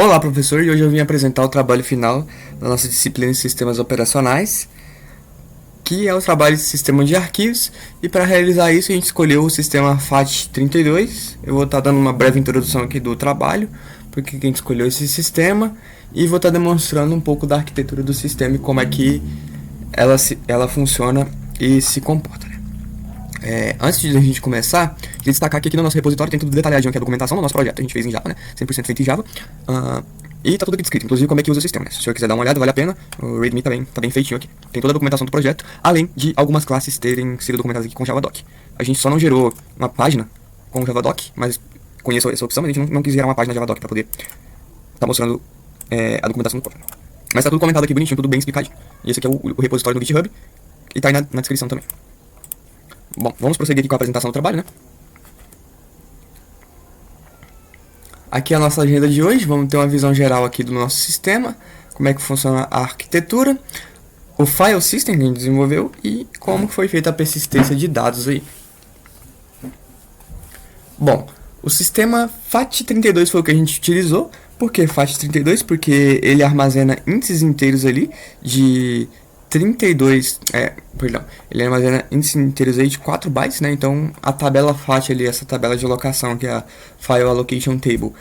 Olá, professor, e hoje eu vim apresentar o trabalho final da nossa disciplina de sistemas operacionais, que é o trabalho de sistema de arquivos, e para realizar isso a gente escolheu o sistema FAT32. Eu vou estar dando uma breve introdução aqui do trabalho, porque a gente escolheu esse sistema, e vou estar demonstrando um pouco da arquitetura do sistema e como é que ela funciona e se comporta. Antes de a gente começar, queria destacar que aqui no nosso repositório tem tudo detalhadinho, aqui a documentação do nosso projeto. A gente fez em Java, né? 100% feito em Java. E tá tudo aqui descrito, inclusive como é que usa o sistema, né? Se o senhor quiser dar uma olhada, vale a pena. O README tá bem feitinho aqui. Tem toda a documentação do projeto, além de algumas classes terem sido documentadas aqui com JavaDoc. A gente só não gerou uma página com JavaDoc, mas conheço essa opção, mas a gente não quis gerar uma página JavaDoc para poder estar mostrando a documentação do projeto. Mas tá tudo comentado aqui bonitinho, tudo bem explicadinho. E esse aqui é o repositório do GitHub, e tá aí na descrição também. Bom, vamos prosseguir aqui com a apresentação do trabalho, né? Aqui é a nossa agenda de hoje, vamos ter uma visão geral aqui do nosso sistema, como é que funciona a arquitetura, o file system que a gente desenvolveu e como foi feita a persistência de dados aí. Bom, o sistema FAT32 foi o que a gente utilizou. Por que FAT32? Porque ele armazena índices inteiros ali de 32, ele armazena índices inteiros aí de 4 bytes, né? Então a tabela FAT ali, essa tabela de alocação, que é a File Allocation Table,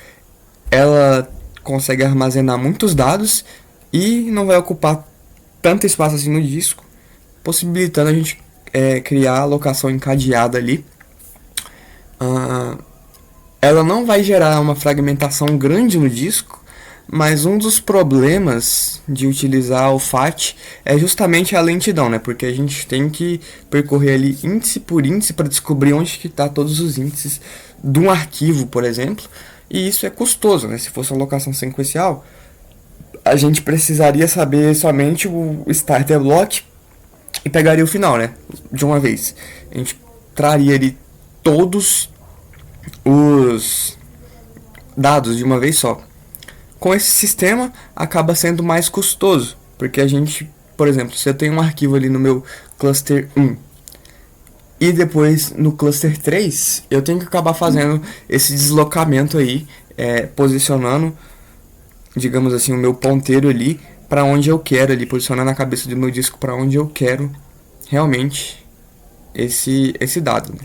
ela consegue armazenar muitos dados e não vai ocupar tanto espaço assim no disco, possibilitando a gente criar alocação encadeada ali. Ela não vai gerar uma fragmentação grande no disco, mas um dos problemas de utilizar o FAT é justamente a lentidão, né? Porque a gente tem que percorrer ali índice por índice para descobrir onde que está todos os índices de um arquivo, por exemplo. E isso é custoso, né? Se fosse uma alocação sequencial, a gente precisaria saber somente o starter block e pegaria o final, né? De uma vez. A gente traria ali todos os dados de uma vez só. Com esse sistema acaba sendo mais custoso, porque a gente, por exemplo, se eu tenho um arquivo ali no meu cluster 1 e depois no cluster 3, eu tenho que acabar fazendo esse deslocamento aí, posicionando, digamos assim, o meu ponteiro ali para onde eu quero, ali posicionando a cabeça do meu disco para onde eu quero realmente esse dado, né?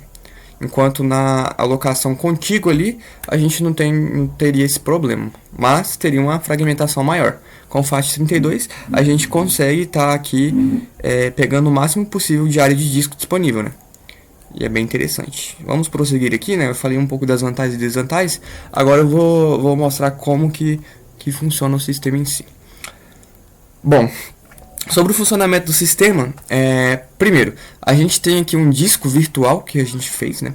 Enquanto na alocação contígua ali, a gente não teria esse problema, mas teria uma fragmentação maior. Com o FAT32, a gente consegue estar aqui pegando o máximo possível de área de disco disponível, né? E é bem interessante. Vamos prosseguir aqui, né? Eu falei um pouco das vantagens e desvantagens, agora eu vou mostrar como que funciona o sistema em si. Bom, sobre o funcionamento do sistema, primeiro, a gente tem aqui um disco virtual que a gente fez, né?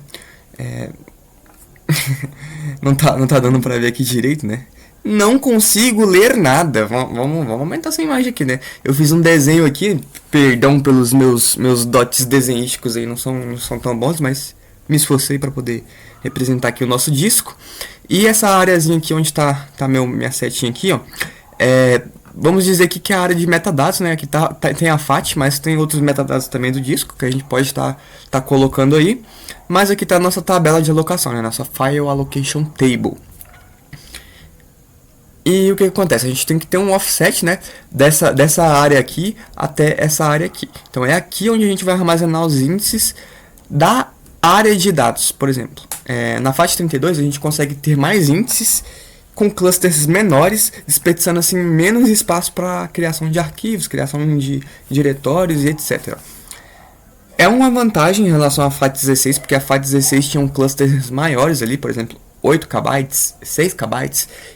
não tá dando pra ver aqui direito, né? Não consigo ler nada. Vamos aumentar essa imagem aqui, né? Eu fiz um desenho aqui, perdão pelos meus dotes desenhísticos aí, não são tão bons, mas me esforcei para poder representar aqui o nosso disco. E essa areazinha aqui onde tá minha setinha aqui, ó, vamos dizer que é a área de metadados, né? Aqui tem a FAT, mas tem outros metadados também do disco que a gente pode estar colocando aí. Mas aqui está a nossa tabela de alocação, né? Nossa File Allocation Table. E o que acontece? A gente tem que ter um offset, né? Dessa área aqui até essa área aqui. Então é aqui onde a gente vai armazenar os índices da área de dados, por exemplo. Na FAT32 a gente consegue ter mais índices com clusters menores, desperdiçando assim menos espaço para criação de arquivos, criação de diretórios e etc. É uma vantagem em relação à FAT16, porque a FAT16 tinha clusters maiores ali, por exemplo, 8 KB, 6 KB,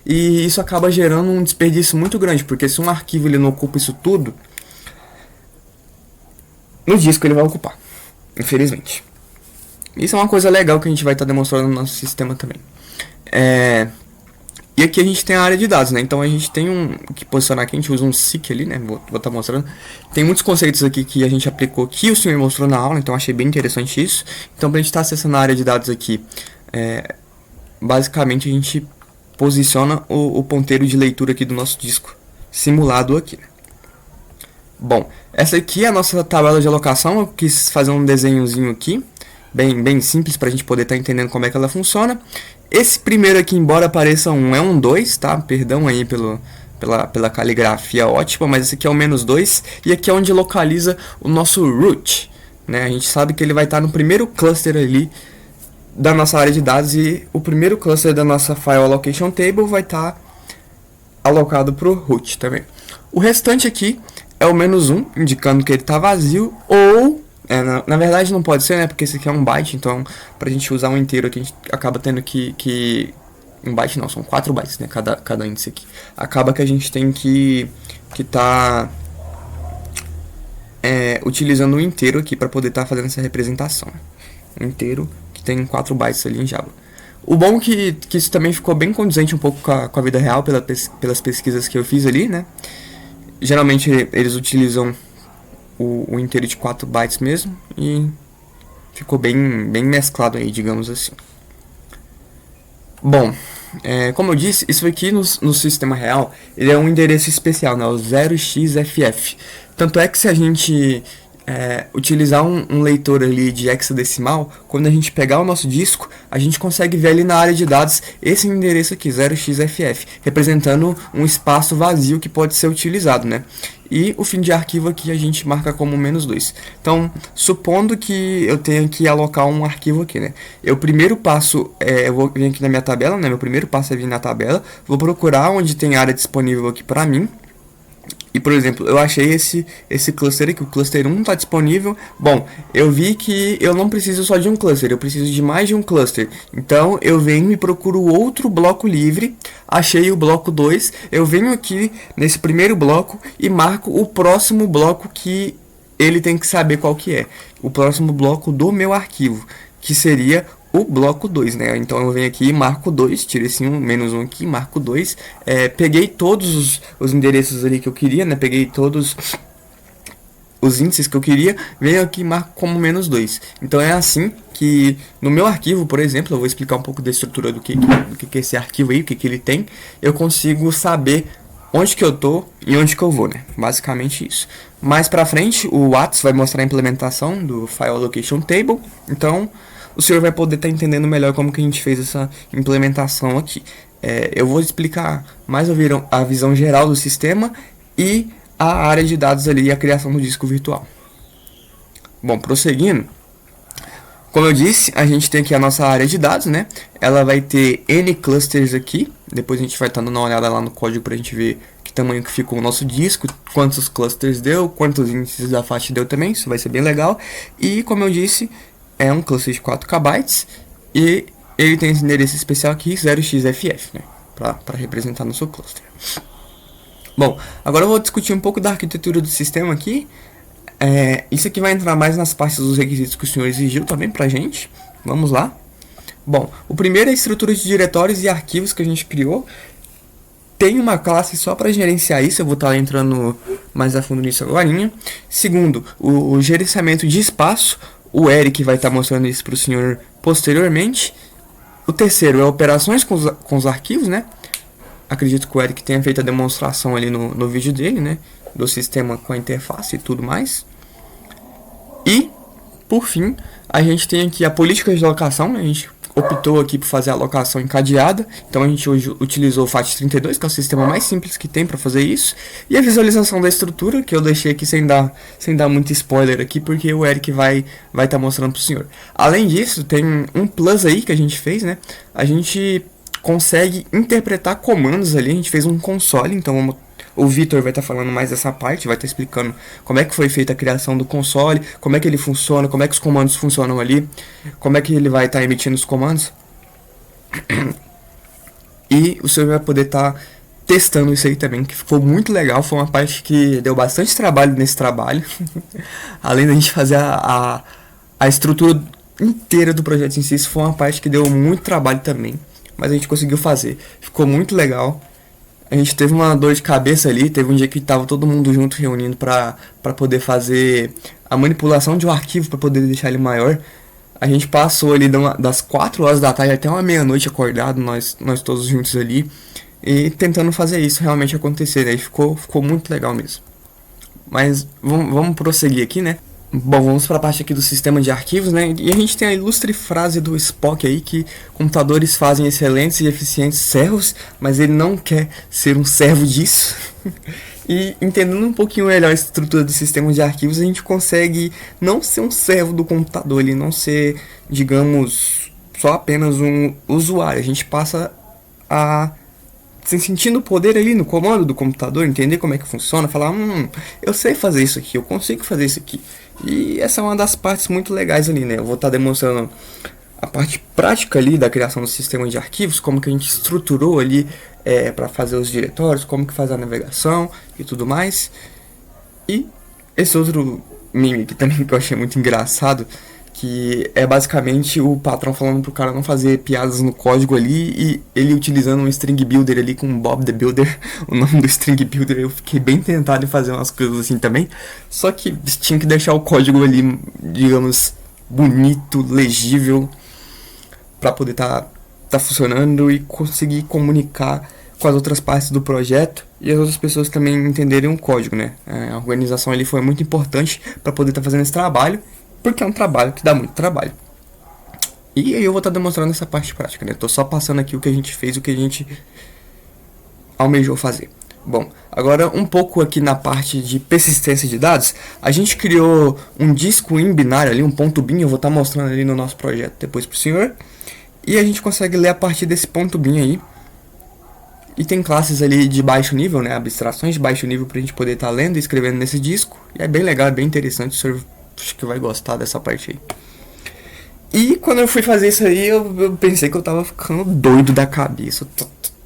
e isso acaba gerando um desperdício muito grande, porque se um arquivo ele não ocupa isso tudo, no disco ele vai ocupar, infelizmente. Isso é uma coisa legal que a gente vai estar demonstrando no nosso sistema também. E aqui a gente tem a área de dados, né? Então a gente tem que posicionar aqui, a gente usa um SIC ali, né? Vou estar mostrando. Tem muitos conceitos aqui que a gente aplicou, que o senhor mostrou na aula, então achei bem interessante isso. Então, para a gente estar acessando a área de dados aqui, basicamente a gente posiciona o ponteiro de leitura aqui do nosso disco simulado aqui, né? Bom, essa aqui é a nossa tabela de alocação. Eu quis fazer um desenhozinho aqui, bem simples, para a gente poder estar entendendo como é que ela funciona. Esse primeiro aqui, embora pareça um, é um 2, tá? Perdão aí pela caligrafia ótima, mas esse aqui é o -2, e aqui é onde localiza o nosso root, né? A gente sabe que ele vai estar no primeiro cluster ali da nossa área de dados, e o primeiro cluster da nossa File Allocation Table vai estar alocado para o root também. O restante aqui é o -1, indicando que ele está vazio, ou na verdade não pode ser, né, porque esse aqui é um byte, então para a gente usar um inteiro aqui a gente acaba tendo que um byte não, são 4 bytes, né, cada índice aqui. Acaba que a gente tem que tá utilizando um inteiro aqui para poder estar fazendo essa representação. Um inteiro que tem 4 bytes ali em Java. O bom é que isso também ficou bem condizente um pouco com a vida real, pelas pesquisas que eu fiz ali, né. Geralmente eles utilizam o inteiro de 4 bytes mesmo, e ficou bem mesclado aí, digamos assim. Bom, como eu disse, isso aqui no sistema real, ele é um endereço especial, né, o 0xFF. Tanto é que se a gente utilizar um leitor ali de hexadecimal, quando a gente pegar o nosso disco, a gente consegue ver ali na área de dados esse endereço aqui, 0xFF, representando um espaço vazio que pode ser utilizado, né? E o fim de arquivo aqui a gente marca como -2. Então, supondo que eu tenha que alocar um arquivo aqui, né? Eu primeiro passo, eu vou vir aqui na minha tabela, né? Meu primeiro passo é vir na tabela, vou procurar onde tem área disponível aqui para mim. E, por exemplo, eu achei esse cluster aqui, o cluster 1 está disponível. Bom, eu vi que eu não preciso só de um cluster, eu preciso de mais de um cluster. Então, eu venho e procuro outro bloco livre, achei o bloco 2, eu venho aqui nesse primeiro bloco e marco o próximo bloco que ele tem que saber qual que é. O próximo bloco do meu arquivo, que seria o bloco 2, né? Então eu venho aqui e marco 2, tiro esse -1 aqui, marco 2, peguei todos os endereços ali que eu queria, né? Peguei todos os índices que eu queria, venho aqui e marco como -2. Então é assim que no meu arquivo, por exemplo, eu vou explicar um pouco da estrutura do que é esse arquivo aí, o que ele tem, eu consigo saber onde que eu tô e onde que eu vou, né? Basicamente isso. Mais pra frente, o Watts vai mostrar a implementação do File Allocation Table, então o senhor vai poder estar entendendo melhor como que a gente fez essa implementação aqui. Eu vou explicar mais a visão geral do sistema e a área de dados ali e a criação do disco virtual. Bom, prosseguindo, como eu disse, a gente tem aqui a nossa área de dados, né? Ela vai ter N clusters aqui, depois a gente vai estar dando uma olhada lá no código para a gente ver que tamanho que ficou o nosso disco, quantos clusters deu, quantos índices da faixa deu também, isso vai ser bem legal. E como eu disse, é um cluster de 4 KB e ele tem esse endereço especial aqui, 0xFF, né, para representar no seu cluster. Bom, agora eu vou discutir um pouco da arquitetura do sistema aqui. Isso aqui vai entrar mais nas partes dos requisitos que o senhor exigiu também pra gente. Vamos lá. Bom, o primeiro é a estrutura de diretórios e arquivos que a gente criou. Tem uma classe só para gerenciar isso, eu vou estar entrando mais a fundo nisso agora. Segundo, o gerenciamento de espaço. O Eric vai estar mostrando isso para o senhor posteriormente. O terceiro é operações com os arquivos, né? Acredito que o Eric tenha feito a demonstração ali no vídeo dele, né? Do sistema com a interface e tudo mais. E, por fim, a gente tem aqui a política de alocação. A gente optou aqui por fazer a alocação encadeada. Então a gente hoje utilizou o FAT32, que é o sistema mais simples que tem para fazer isso. E a visualização da estrutura, que eu deixei aqui sem dar muito spoiler aqui, porque o Eric vai estar mostrando para o senhor. Além disso, tem um plus aí que a gente fez, né? A gente consegue interpretar comandos ali. A gente fez um console, então o Vitor vai estar falando mais dessa parte, vai estar explicando como é que foi feita a criação do console, como é que ele funciona, como é que os comandos funcionam ali, como é que ele vai estar emitindo os comandos. E o senhor vai poder estar testando isso aí também, que ficou muito legal, foi uma parte que deu bastante trabalho nesse trabalho. Além da gente fazer a estrutura inteira do projeto em si, isso foi uma parte que deu muito trabalho também, mas a gente conseguiu fazer, ficou muito legal. A gente teve uma dor de cabeça ali, teve um dia que tava todo mundo junto reunindo para poder fazer a manipulação de um arquivo para poder deixar ele maior. A gente passou ali das 4 horas da tarde até uma meia-noite acordado, nós todos juntos ali, e tentando fazer isso realmente acontecer. Aí ficou muito legal mesmo. Mas vamos prosseguir aqui, né? Bom, vamos para a parte aqui do sistema de arquivos, né? E a gente tem a ilustre frase do Spock aí que computadores fazem excelentes e eficientes servos, mas ele não quer ser um servo disso. E entendendo um pouquinho melhor a estrutura do sistema de arquivos, a gente consegue não ser um servo do computador, ele não ser, digamos, só apenas um usuário. A gente passa a se sentindo o poder ali no comando do computador, entender como é que funciona, falar, eu sei fazer isso aqui, eu consigo fazer isso aqui. E essa é uma das partes muito legais ali, né? Eu vou estar demonstrando a parte prática ali da criação do sistema de arquivos, como que a gente estruturou ali para fazer os diretórios, como que faz a navegação e tudo mais. E esse outro meme que também que eu achei muito engraçado, que é basicamente o patrão falando pro cara não fazer piadas no código ali e ele utilizando um string builder ali com Bob the Builder, o nome do string builder. Eu fiquei bem tentado em fazer umas coisas assim também, só que tinha que deixar o código ali, digamos, bonito, legível, para poder tá funcionando e conseguir comunicar com as outras partes do projeto e as outras pessoas também entenderem o código, né? A organização ali foi muito importante para poder estar fazendo esse trabalho, porque é um trabalho que dá muito trabalho. E aí eu vou estar demonstrando essa parte prática, né? Tô só passando aqui o que a gente fez, o que a gente almejou fazer. Bom, agora um pouco aqui na parte de persistência de dados, a gente criou um disco em binário ali, um ponto bin, eu vou estar mostrando ali no nosso projeto depois pro senhor. E a gente consegue ler a partir desse ponto bin aí. E tem classes ali de baixo nível, né? Abstrações de baixo nível pra gente poder estar lendo e escrevendo nesse disco. E é bem legal, é bem interessante, o senhor acho que vai gostar dessa parte aí. E quando eu fui fazer isso aí, eu pensei que eu tava ficando doido da cabeça.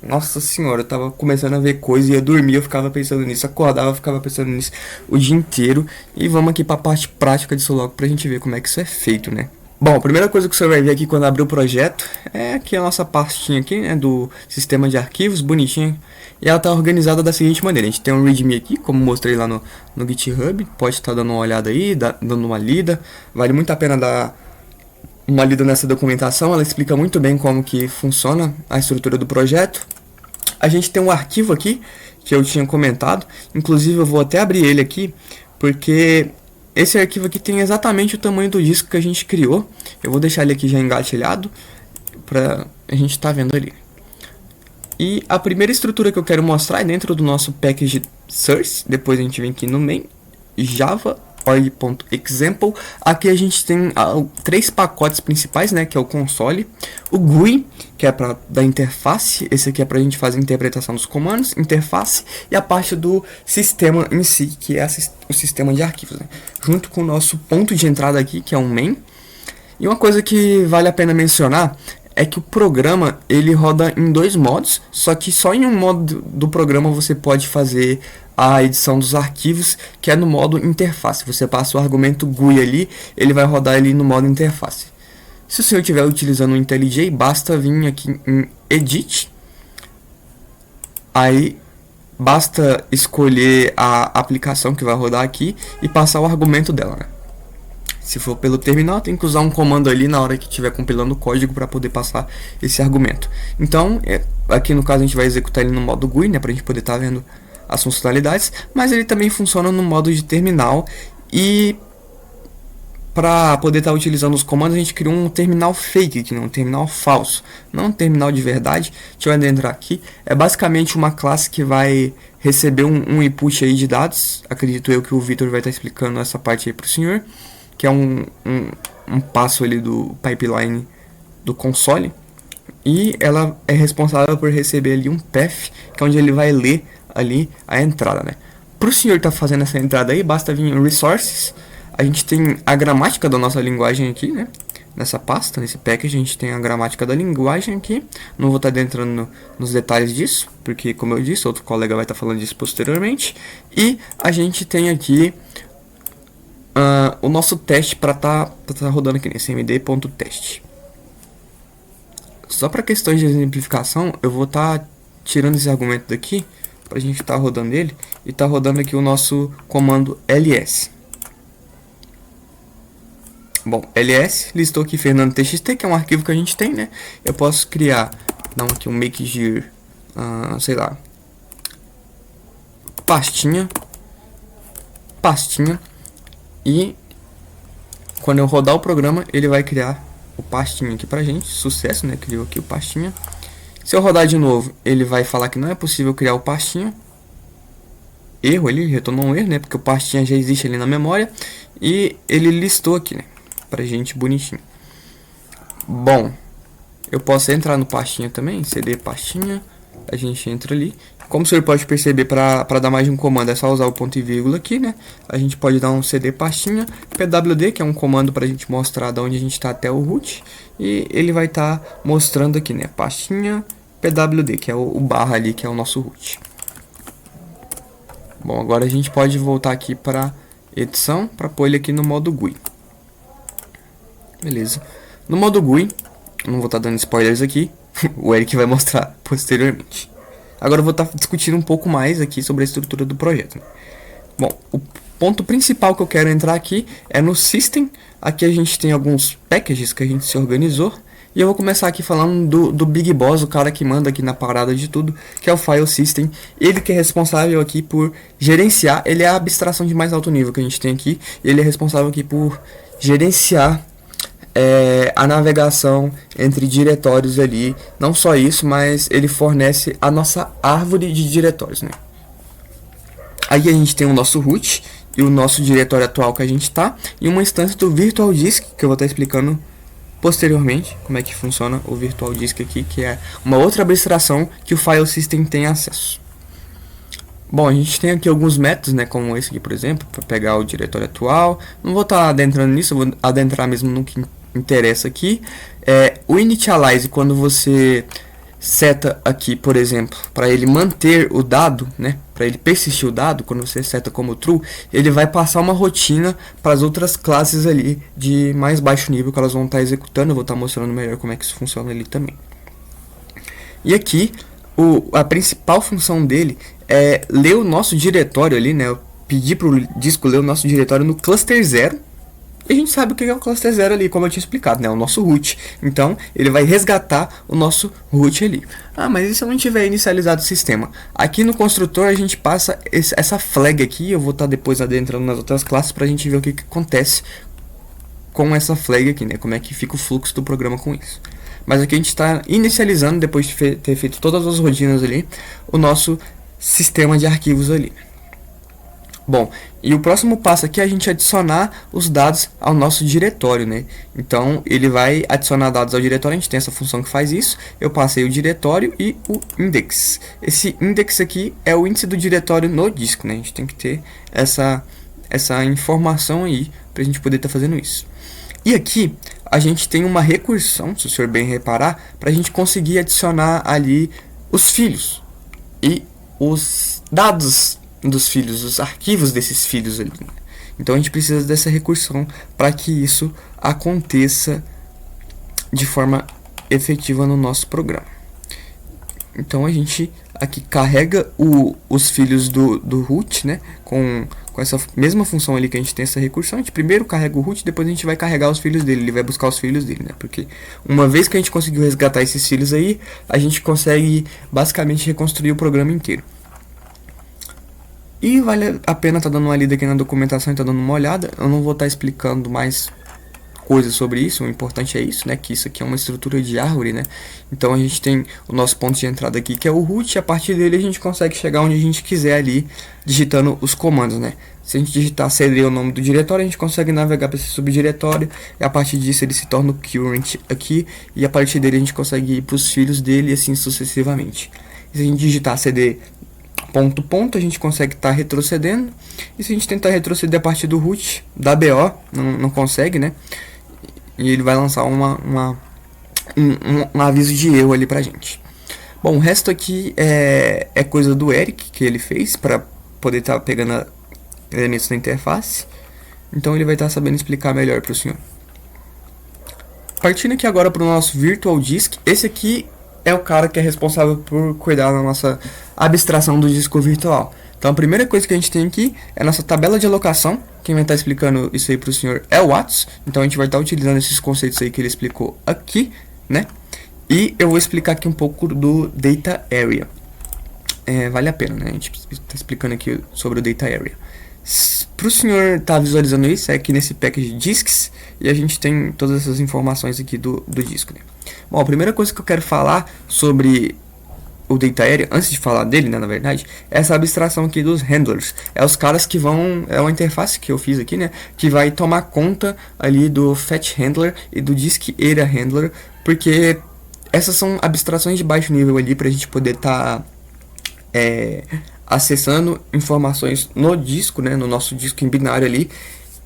Nossa senhora, eu tava começando a ver coisa, ia dormir, eu ficava pensando nisso, acordava, eu ficava pensando nisso o dia inteiro. E vamos aqui pra parte prática disso logo pra gente ver como é que isso é feito, né? Bom, a primeira coisa que você vai ver aqui quando abrir o projeto é aqui a nossa pastinha aqui, né, do sistema de arquivos, bonitinha. E ela está organizada da seguinte maneira: a gente tem um readme aqui, como mostrei lá no GitHub, pode estar dando uma olhada aí, dando uma lida. Vale muito a pena dar uma lida nessa documentação, ela explica muito bem como que funciona a estrutura do projeto. A gente tem um arquivo aqui, que eu tinha comentado, inclusive eu vou até abrir ele aqui, porque esse arquivo aqui tem exatamente o tamanho do disco que a gente criou. Eu vou deixar ele aqui já engatilhado para a gente estar vendo ali. E a primeira estrutura que eu quero mostrar é dentro do nosso package source. Depois a gente vem aqui no main, java org.example. Aqui a gente tem três pacotes principais, né, que é o console, o GUI, que é para da interface, esse aqui é para a gente fazer a interpretação dos comandos, interface, e a parte do sistema em si, que é o sistema de arquivos, né, junto com o nosso ponto de entrada aqui, que é um main. E uma coisa que vale a pena mencionar é que o programa ele roda em dois modos, só que só em um modo do programa você pode fazer a edição dos arquivos, que é no modo interface. Você passa o argumento GUI ali, ele vai rodar ali no modo interface. Se o senhor estiver utilizando o IntelliJ, basta vir aqui em Edit, aí basta escolher a aplicação que vai rodar aqui e passar o argumento dela, né? Se for pelo terminal, tem que usar um comando ali na hora que estiver compilando o código para poder passar esse argumento. Então, aqui no caso a gente vai executar ele no modo GUI, né, para a gente poder estar vendo as funcionalidades, mas ele também funciona no modo de terminal. E para poder estar utilizando os comandos, a gente criou um terminal fake aqui, um terminal falso, não um terminal de verdade. Deixa eu adentrar aqui. É basicamente uma classe que vai receber um input aí de dados. Acredito eu que o Vitor vai estar explicando essa parte aí para o senhor, que é um passo ali do pipeline do console, e ela é responsável por receber ali um path, que é onde ele vai ler ali a entrada, né? Para o senhor estar fazendo essa entrada aí, basta vir em resources. A gente tem a gramática da nossa linguagem aqui, né? Nessa pasta, nesse package, a gente tem a gramática da linguagem aqui. Não vou estar adentrando nos detalhes disso, porque, como eu disse, outro colega vai estar falando disso posteriormente. E a gente tem aqui o nosso teste para tá rodando aqui nesse md.test. Só para questões de exemplificação, eu vou estar tirando esse argumento daqui para a gente estar rodando ele e tá rodando aqui o nosso comando ls. Bom, ls listou aqui fernando.txt, que é um arquivo que a gente tem, né? Eu posso criar, dar aqui um make dir, sei lá, pastinha, e quando eu rodar o programa, ele vai criar o pastinha aqui pra gente. Sucesso, né? Criou aqui o pastinha. Se eu rodar de novo, ele vai falar que não é possível criar o pastinha. Erro, ele retornou um erro, né? Porque o pastinha já existe ali na memória. E ele listou aqui, né? Pra gente bonitinho. Bom, eu posso entrar no pastinha também, cd pastinha. A gente entra ali. Como o senhor pode perceber, para dar mais de um comando é só usar o ponto e vírgula aqui, né? A gente pode dar um cd pastinha pwd, que é um comando para a gente mostrar de onde a gente está até o root. E ele vai estar mostrando aqui, né? Pastinha pwd, que é o barra ali, que é o nosso root. Bom, agora a gente pode voltar aqui para edição, para pôr ele aqui no modo GUI. Beleza. No modo GUI, não vou estar dando spoilers aqui, o Eric vai mostrar posteriormente. Agora eu vou estar discutindo um pouco mais aqui sobre a estrutura do projeto. Bom, o ponto principal que eu quero entrar aqui é no System. Aqui a gente tem alguns packages que a gente se organizou. E eu vou começar aqui falando do Big Boss, o cara que manda aqui na parada de tudo, que é o File System. Ele que é responsável aqui por gerenciar, ele é a abstração de mais alto nível que a gente tem aqui. Ele é responsável aqui por gerenciar a navegação entre diretórios ali. Não só isso, mas ele fornece a nossa árvore de diretórios, né? Aí a gente tem o nosso root e o nosso diretório atual que a gente está, e uma instância do Virtual Disk, que eu vou estar explicando posteriormente como é que funciona o Virtual Disk aqui, que é uma outra abstração que o File System tem acesso. Bom, a gente tem aqui alguns métodos, né, como esse aqui, por exemplo, para pegar o diretório atual. Não vou estar adentrando nisso, eu vou adentrar mesmo no que interessa aqui. O initialize, quando você seta aqui, por exemplo, para ele manter o dado, né, para ele persistir o dado, quando você seta como true, ele vai passar uma rotina para as outras classes ali de mais baixo nível que elas vão estar executando. Eu vou estar mostrando melhor como é que isso funciona ali também. E aqui, a principal função dele é ler o nosso diretório ali, né, eu pedi para o disco ler o nosso diretório no cluster 0. E a gente sabe o que é o cluster 0 ali, como eu tinha explicado, né? O nosso root. Então, ele vai resgatar o nosso root ali. Ah, mas e se eu não tiver inicializado o sistema? Aqui no construtor a gente passa essa flag aqui. Eu vou estar depois adentrando nas outras classes para a gente ver o que acontece com essa flag aqui, né? Como é que fica o fluxo do programa com isso. Mas aqui a gente está inicializando, depois de ter feito todas as rotinas ali, o nosso sistema de arquivos ali. Bom, e o próximo passo aqui é a gente adicionar os dados ao nosso diretório, né? Então, ele vai adicionar dados ao diretório, a gente tem essa função que faz isso. Eu passei o diretório e o index. Esse index aqui é o índice do diretório no disco, né? A gente tem que ter essa informação aí para a gente poder estar fazendo isso. E aqui, a gente tem uma recursão, se o senhor bem reparar, para a gente conseguir adicionar ali os filhos e os dados dos filhos, os arquivos desses filhos ali. Então a gente precisa dessa recursão para que isso aconteça de forma efetiva no nosso programa. Então a gente aqui carrega os filhos do root, né, com essa mesma função ali que a gente tem essa recursão. A gente primeiro carrega o root, depois a gente vai carregar os filhos dele, ele vai buscar os filhos dele, né, porque uma vez que a gente conseguiu resgatar esses filhos aí, a gente consegue basicamente reconstruir o programa inteiro. E vale a pena estar dando uma lida aqui na documentação e estar dando uma olhada. Eu não vou estar explicando mais coisas sobre isso, o importante é isso, né? Que isso aqui é uma estrutura de árvore, né? Então a gente tem o nosso ponto de entrada aqui, que é o root, e a partir dele a gente consegue chegar onde a gente quiser ali, digitando os comandos, né? Se a gente digitar cd o nome do diretório, a gente consegue navegar para esse subdiretório, e a partir disso ele se torna o current aqui, e a partir dele a gente consegue ir para os filhos dele e assim sucessivamente. E se a gente digitar cd ponto, a gente consegue estar retrocedendo. E se a gente tentar retroceder a partir do root da BO, não consegue, né? E ele vai lançar um aviso de erro ali pra gente. Bom, o resto aqui é coisa do Eric, que ele fez para poder estar pegando elementos da interface. Então ele vai estar sabendo explicar melhor para o senhor. Partindo aqui agora para o nosso Virtual Disk, esse aqui é o cara que é responsável por cuidar da nossa abstração do disco virtual. Então a primeira coisa que a gente tem aqui é a nossa tabela de alocação. Quem vai estar explicando isso aí para o senhor é o Watts. Então a gente vai estar utilizando esses conceitos aí que ele explicou aqui, né? E eu vou explicar aqui um pouco do Data Area. Vale a pena, né? A gente está explicando aqui sobre o Data Area. Para o senhor estar visualizando isso, é aqui nesse package disks, e a gente tem todas essas informações aqui do disco, né? Bom, a primeira coisa que eu quero falar sobre o Data Area, antes de falar dele, né, na verdade, é essa abstração aqui dos handlers. É os caras que vão, é uma interface que eu fiz aqui, né, que vai tomar conta ali do Fetch Handler e do Disk Area Handler, porque essas são abstrações de baixo nível ali para a gente poder estar acessando informações no disco, né, no nosso disco em binário ali.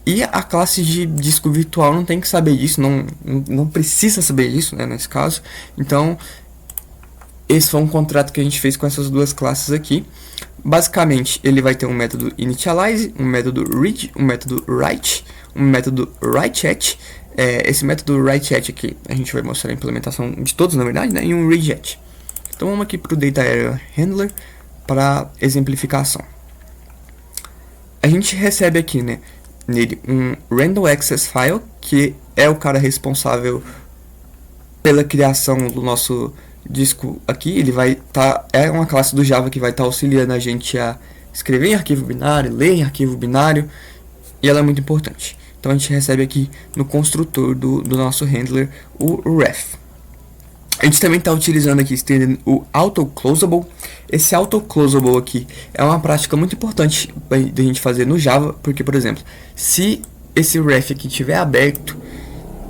E a classe de disco virtual não tem que saber disso, não precisa saber disso, né, nesse caso. Então, esse foi um contrato que a gente fez com essas duas classes aqui. Basicamente, ele vai ter um método initialize, um método read, um método write, um método writeAt. Esse método writeAt aqui, a gente vai mostrar a implementação de todos, na verdade, né, e um readAt. Então vamos aqui para o Data Area Handler para exemplificação. A gente recebe aqui, né, nele um Random Access File, que é o cara responsável pela criação do nosso disco aqui. Ele vai estar, é uma classe do Java que vai estar auxiliando a gente a escrever em arquivo binário, ler em arquivo binário, e ela é muito importante. Então a gente recebe aqui no construtor do nosso handler o ref. A gente também está utilizando aqui, estendendo o AutoClosable. Esse AutoClosable aqui é uma prática muito importante da gente fazer no Java, porque, por exemplo, se esse ref aqui estiver aberto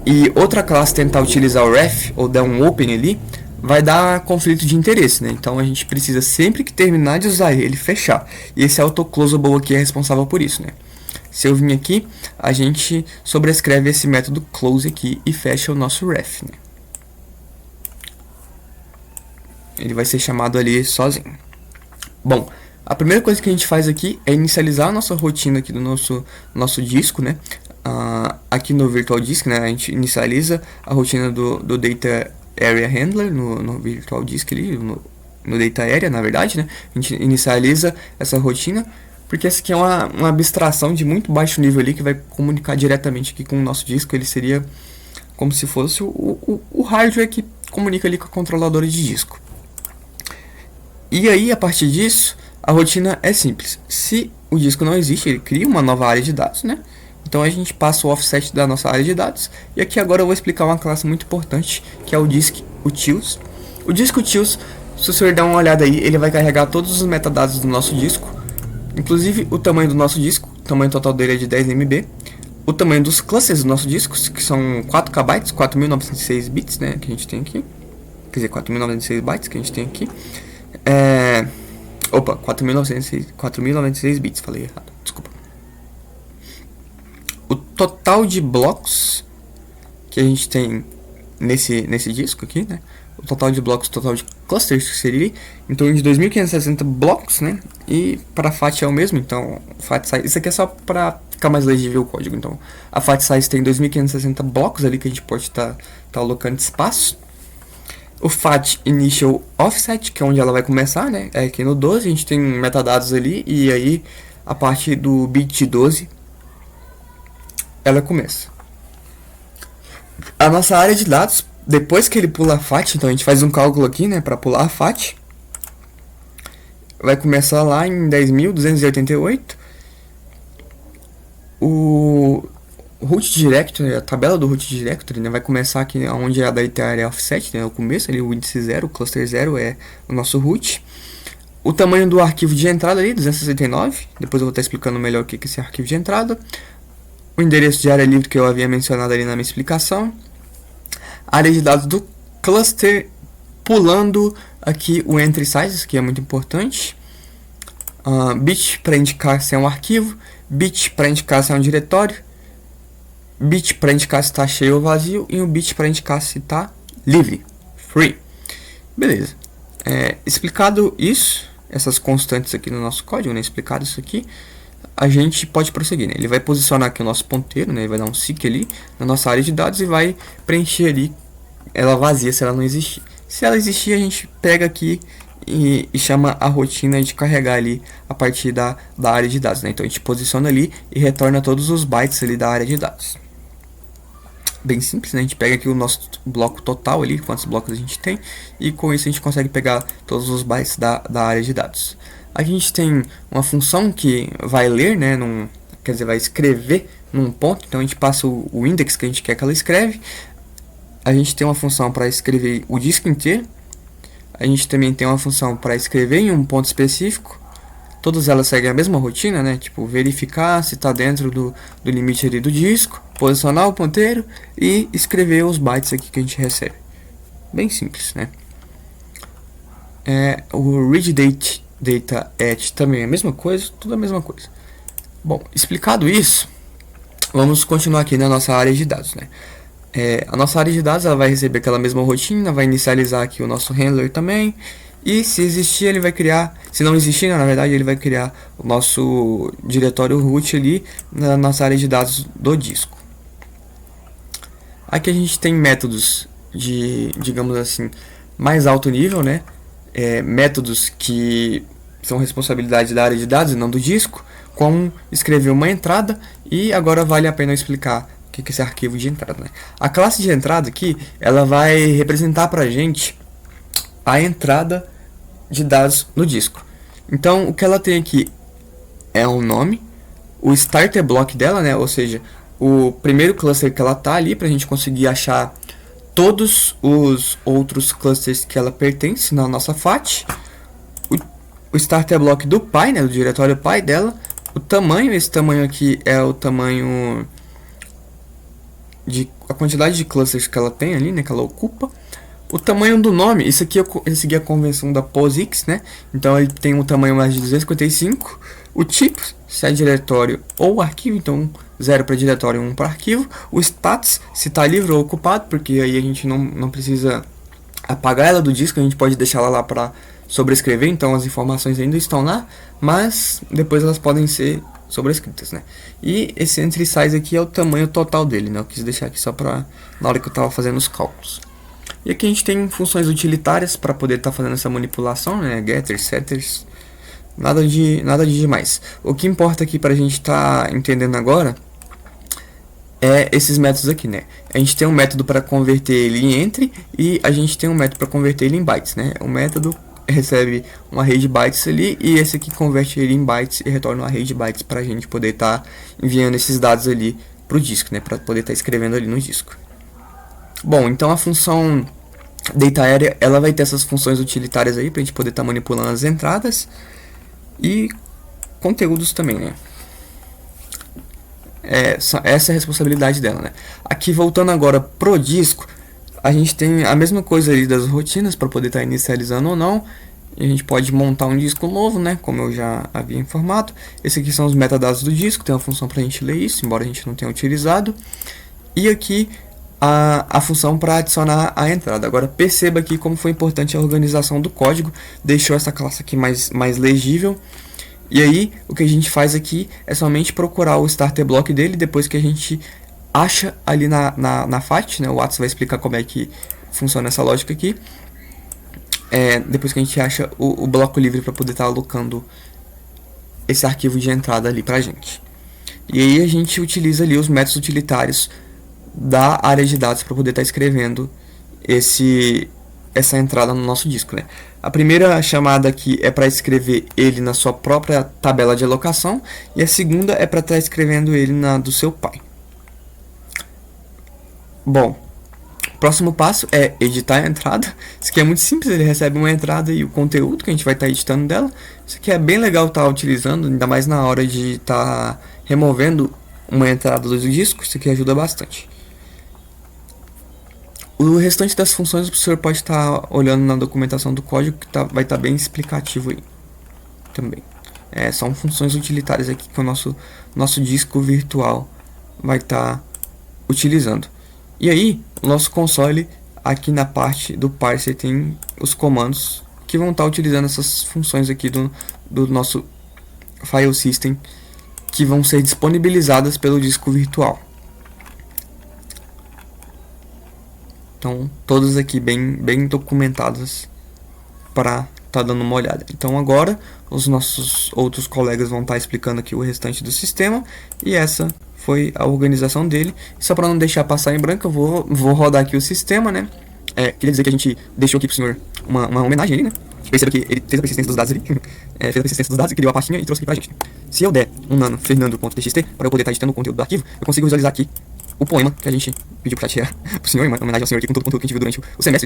e outra classe tentar utilizar o ref, ou der um open ali, vai dar conflito de interesse, né? Então a gente precisa sempre que terminar de usar ele, fechar. E esse AutoClosable aqui é responsável por isso, né? Se eu vim aqui, a gente sobrescreve esse método close aqui e fecha o nosso ref, né? Ele vai ser chamado ali sozinho. Bom, a primeira coisa que a gente faz aqui é inicializar a nossa rotina aqui do nosso disco, né? Aqui no Virtual Disk, né? A gente inicializa a rotina do Data Area Handler no Virtual Disk ali, no Data Area, na verdade, né? A gente inicializa essa rotina, porque essa aqui é uma abstração de muito baixo nível ali, que vai comunicar diretamente aqui com o nosso disco. Ele seria como se fosse o hardware que comunica ali com a controladora de disco. E aí, a partir disso, a rotina é simples. Se o disco não existe, ele cria uma nova área de dados, né? Então a gente passa o offset da nossa área de dados. E aqui agora eu vou explicar uma classe muito importante, que é o disk_utils. O disk_utils, se o senhor der uma olhada aí, ele vai carregar todos os metadados do nosso disco, inclusive o tamanho do nosso disco. O tamanho total dele é de 10 MB. O tamanho dos clusters do nosso disco, que são 4 KB, 4096 bits, né, que a gente tem aqui. Quer dizer, 4096 bytes que a gente tem aqui. 4096 bits, falei errado, desculpa. O total de blocos que a gente tem nesse disco aqui, né? O total de blocos, total de clusters, que seria em torno de 2560 blocos, né? E para a FAT é o mesmo, então FAT size, isso aqui é só para ficar mais legível o código. Então a FAT size tem 2560 blocos ali que a gente pode estar alocando espaço. O FAT Initial Offset, que é onde ela vai começar, né? É aqui no 12, a gente tem metadados ali, e aí a partir do bit 12 ela começa. A nossa área de dados, depois que ele pula a FAT, então a gente faz um cálculo aqui, né, para pular a FAT. Vai começar lá em 10.288. O root directory, a tabela do root directory, né, vai começar aqui onde é a Data Area Offset, né, o começo ali, o índice 0, o cluster 0 é o nosso root. O tamanho do arquivo de entrada ali, 269, depois eu vou estar explicando melhor o que é esse arquivo de entrada. O endereço de área livre que eu havia mencionado ali na minha explicação. A área de dados do cluster, pulando aqui o entry size, que é muito importante. Bit para indicar se é um arquivo, bit para indicar se é um diretório, bit para indicar se está cheio ou vazio, e um bit para indicar se está livre, free. Beleza. Explicado isso, essas constantes aqui no nosso código, né? Explicado isso aqui, a gente pode prosseguir, né? Ele vai posicionar aqui o nosso ponteiro, né? Ele vai dar um seek ali na nossa área de dados e vai preencher ali ela vazia se ela não existir. Se ela existir, a gente pega aqui e chama a rotina de carregar ali a partir da área de dados, né? Então a gente posiciona ali e retorna todos os bytes ali da área de dados. Bem simples, né? A gente pega aqui o nosso bloco total ali, quantos blocos a gente tem, e com isso a gente consegue pegar todos os bytes da área de dados. A gente tem uma função que vai ler, né, quer dizer, vai escrever num ponto, então a gente passa o index que a gente quer que ela escreve. A gente tem uma função para escrever o disco inteiro. A gente também tem uma função para escrever em um ponto específico. Todas elas seguem a mesma rotina, né? Tipo, verificar se está dentro do limite ali do disco, posicionar o ponteiro e escrever os bytes aqui que a gente recebe. Bem simples, né? O read data at também é a mesma coisa, tudo a mesma coisa. Bom, explicado isso, vamos continuar aqui na nossa área de dados, né? A nossa área de dados ela vai receber aquela mesma rotina, vai inicializar aqui o nosso handler também. E se existir, ele vai criar, se não existir, na verdade, ele vai criar o nosso diretório root ali na nossa área de dados do disco. Aqui a gente tem métodos de, digamos assim, mais alto nível, né? Métodos que são responsabilidade da área de dados e não do disco, como escrever uma entrada, e agora vale a pena eu explicar o que é esse arquivo de entrada, né? A classe de entrada aqui, ela vai representar pra gente a entrada de dados no disco. Então, o que ela tem aqui é um nome, o starter block dela, né? Ou seja, o primeiro cluster que ela tá ali, pra gente conseguir achar todos os outros clusters que ela pertence na nossa FAT. O starter block do pai, né? Do diretório pai dela. O tamanho, esse tamanho aqui é o tamanho a quantidade de clusters que ela tem ali, né? Que ela ocupa. O tamanho do nome, isso aqui eu segui a convenção da POSIX, né? Então ele tem um tamanho mais de 255. O tipo, se é diretório ou arquivo, então 0 para diretório e 1 para arquivo. O status, se está livre ou ocupado, porque aí a gente não precisa apagar ela do disco, a gente pode deixar ela lá para sobrescrever, então as informações ainda estão lá, mas depois elas podem ser sobrescritas, né? E esse entry size aqui é o tamanho total dele, né? Eu quis deixar aqui só para na hora que eu estava fazendo os cálculos. E aqui a gente tem funções utilitárias para poder estar fazendo essa manipulação, né? Getters, setters, nada de demais. O que importa aqui para a gente estar entendendo agora é esses métodos aqui, né? A gente tem um método para converter ele em entry e a gente tem um método para converter ele em bytes, né? O método recebe um array de bytes ali e esse aqui converte ele em bytes e retorna um array de bytes para a gente poder estar enviando esses dados ali para o disco, né? Para poder estar escrevendo ali no disco. Bom, então a função data_area ela vai ter essas funções utilitárias aí para a gente poder estar manipulando as entradas e conteúdos também, né? Essa é a responsabilidade dela, né? Aqui voltando agora pro disco, a gente tem a mesma coisa ali das rotinas para poder estar inicializando ou não. E a gente pode montar um disco novo, né? Como eu já havia informado. Esses aqui são os metadados do disco, tem uma função para a gente ler isso, embora a gente não tenha utilizado. E aqui a função para adicionar a entrada. Agora perceba aqui como foi importante a organização do código, deixou essa classe aqui mais legível. E aí o que a gente faz aqui é somente procurar o starter block dele, depois que a gente acha ali na FAT, né? O Watts vai explicar como é que funciona essa lógica aqui. Depois que a gente acha o bloco livre para poder estar alocando esse arquivo de entrada ali pra gente. E aí a gente utiliza ali os métodos utilitários da área de dados para poder estar escrevendo essa entrada no nosso disco, né? A primeira chamada aqui é para escrever ele na sua própria tabela de alocação e a segunda é para estar escrevendo ele na do seu pai. Bom, o próximo passo é editar a entrada. Isso aqui é muito simples, ele recebe uma entrada e o conteúdo que a gente vai estar editando dela. Isso aqui é bem legal estar utilizando, ainda mais na hora de estar removendo uma entrada do disco, isso aqui ajuda bastante. O restante das funções o professor pode estar olhando na documentação do código, que vai estar bem explicativo aí também. São funções utilitárias aqui que o nosso disco virtual vai estar utilizando. E aí, o nosso console, aqui na parte do parser, tem os comandos que vão estar utilizando essas funções aqui do nosso file system, que vão ser disponibilizadas pelo disco virtual. Então, todas aqui bem documentadas para estar dando uma olhada. Então, agora, os nossos outros colegas vão estar explicando aqui o restante do sistema. E essa foi a organização dele. Só para não deixar passar em branco, eu vou rodar aqui o sistema, né? Queria dizer que a gente deixou aqui para o senhor uma homenagem ali, né? Perceba que ele fez a persistência dos dados ali, fez a persistência dos dados e criou a pastinha e trouxe aqui pra gente. Se eu der um nano fernando.txt para eu poder estar editando o conteúdo do arquivo, eu consigo visualizar aqui o poema que a gente pediu pra tirar pro senhor, em homenagem ao senhor aqui com todo o conteúdo que a gente viu durante o semestre.